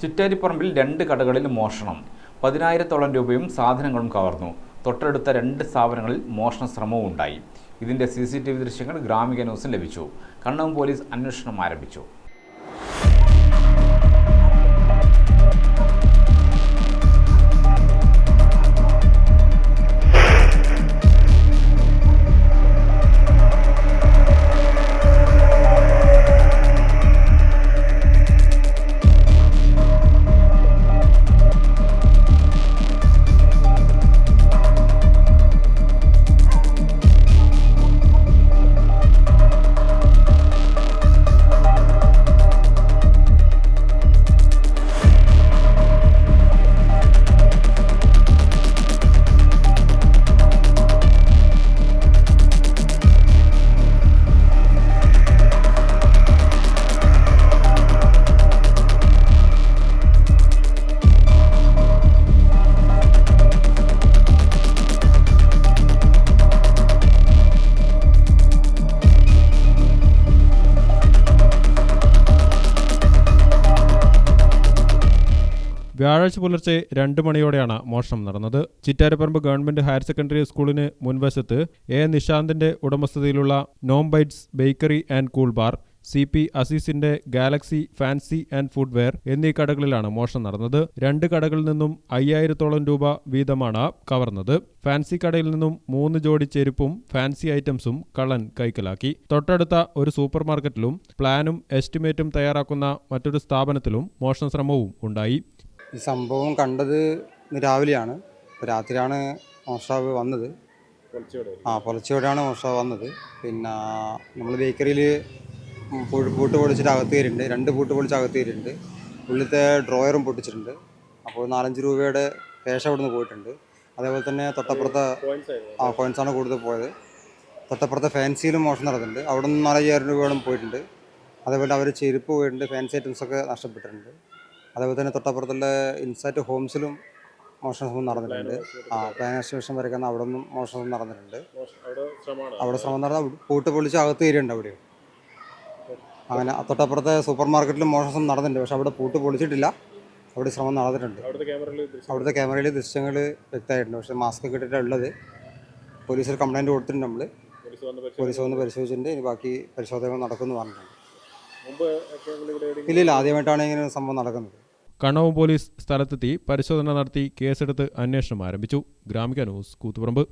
ചുറ്റാരിപ്പറമ്പിൽ 2 കടകളിൽ മോഷണം. 10,000-ഓളം രൂപയും സാധനങ്ങളും കവർന്നു. തൊട്ടടുത്ത 2 സ്ഥാപനങ്ങളിൽ മോഷണ ശ്രമവും ഉണ്ടായി. ഇതിന്റെ CCTV ദൃശ്യങ്ങൾ ഗ്രാമിക ന്യൂസിന് ലഭിച്ചു. കണ്ണൂർ പോലീസ് അന്വേഷണം ആരംഭിച്ചു. വ്യാഴാഴ്ച പുലർച്ചെ 2 മണിയോടെയാണ് മോഷണം നടന്നത്. ചിറ്റാരപ്പറമ്പ് ഗവൺമെന്റ് ഹയർ സെക്കൻഡറി സ്കൂളിന് മുൻവശത്ത് നിശാന്തിന്റെ ഉടമസ്ഥതയിലുള്ള Nom Bites Bakery and Cool Bar, CP അസീസിന്റെ ഗാലക്സി ഫാൻസി ആൻഡ് ഫുഡ്വെയർ എന്നീ കടകളിലാണ് മോഷണം നടന്നത്. 2 കടകളിൽ നിന്നും 5,000-ഓളം രൂപ വീതമാണ് കവർന്നത്. ഫാൻസി കടയിൽ നിന്നും 3 ജോഡി ചെരുപ്പും ഫാൻസി ഐറ്റംസും കള്ളൻ കൈക്കലാക്കി. തൊട്ടടുത്ത ഒരു സൂപ്പർ മാർക്കറ്റിലും പ്ലാനും എസ്റ്റിമേറ്റും തയ്യാറാക്കുന്ന മറ്റൊരു സ്ഥാപനത്തിലും മോഷണ ശ്രമവും ഉണ്ടായി. ഈ സംഭവം കണ്ടത് രാവിലെയാണ്. രാത്രിയാണ് മോഷ്ടാവ് വന്നത്. പുലർച്ചയോടെയാണ് മോഷ്ടാവ് വന്നത്. പിന്നെ നമ്മൾ ബേക്കറിയിൽ പൂട്ട് പൊളിച്ചിട്ട് അകത്ത് കയറിയിട്ടുണ്ട്. 2 പൂട്ട് പൊളിച്ച് അകത്ത് കയറിയിട്ടുണ്ട്. ഉള്ളിലത്തെ ഡ്രോയറും പൊട്ടിച്ചിട്ടുണ്ട്. അപ്പോൾ 4-5 രൂപയുടെ ക്യാഷ് അവിടെ നിന്ന് പോയിട്ടുണ്ട്. അതേപോലെ തന്നെ തൊട്ടപ്പുറത്തെ കോയിൻസാണ് കൂടുതൽ പോയത്. തൊട്ടപ്പുറത്തെ ഫാൻസിയിലും മോഷണം നടന്നിട്ടുണ്ട്. അവിടെ നിന്ന് 4,000 രൂപയോളം പോയിട്ടുണ്ട്. അതേപോലെ അവർ ചെരുപ്പ് പോയിട്ടുണ്ട്. ഫാൻസി ഐറ്റംസൊക്കെ നഷ്ടപ്പെട്ടിട്ടുണ്ട്. അതേപോലെ തന്നെ തൊട്ടപ്പുറത്തുള്ള ഇൻസൈറ്റ് ഹോംസിലും മോഷണ ശ്രമം നടന്നിട്ടുണ്ട്. പ്ലാൻ എസ്റ്റിമേഷൻ വരയ്ക്കുന്ന അവിടെ നിന്നും മോഷണ ശ്രമം നടന്നിട്ടുണ്ട്. അവിടെ ശ്രമം നടന്നാൽ പൂട്ട് പൊളിച്ച് അകത്ത് കയറിയുണ്ട്. അവിടെയും അങ്ങനെ തൊട്ടപ്പുറത്തെ സൂപ്പർ മാർക്കറ്റിലും മോഷണ ശ്രമം നടന്നിട്ടുണ്ട്. പക്ഷെ അവിടെ പൂട്ട് പൊളിച്ചിട്ടില്ല. അവിടെ ശ്രമം നടന്നിട്ടുണ്ട്. അവിടുത്തെ ക്യാമറയിൽ ദൃശ്യങ്ങൾ വ്യക്തമായിട്ടുണ്ട്. പക്ഷേ മാസ്ക് കിട്ടിയിട്ടാണ് ഉള്ളത്. പോലീസിൽ കംപ്ലൈൻറ്റ് കൊടുത്തിട്ടുണ്ട്. നമ്മൾ പോലീസ് വന്ന് പരിശോധിച്ചിട്ടുണ്ട്. ഇനി ബാക്കി പരിശോധനകൾ നടക്കുമെന്ന് പറഞ്ഞിട്ടുണ്ട്. ഇല്ല, ആദ്യമായിട്ടാണ് ഇങ്ങനെ സംഭവം നടക്കുന്നത്. കണ്ണൂർ പോലീസ് സ്ഥലത്തെത്തി പരിശോധന നടത്തി കേസെടുത്ത് അന്വേഷണം ആരംഭിച്ചു. ഗ്രാമിക ന്യൂസ്, കൂത്തുപറമ്പ്.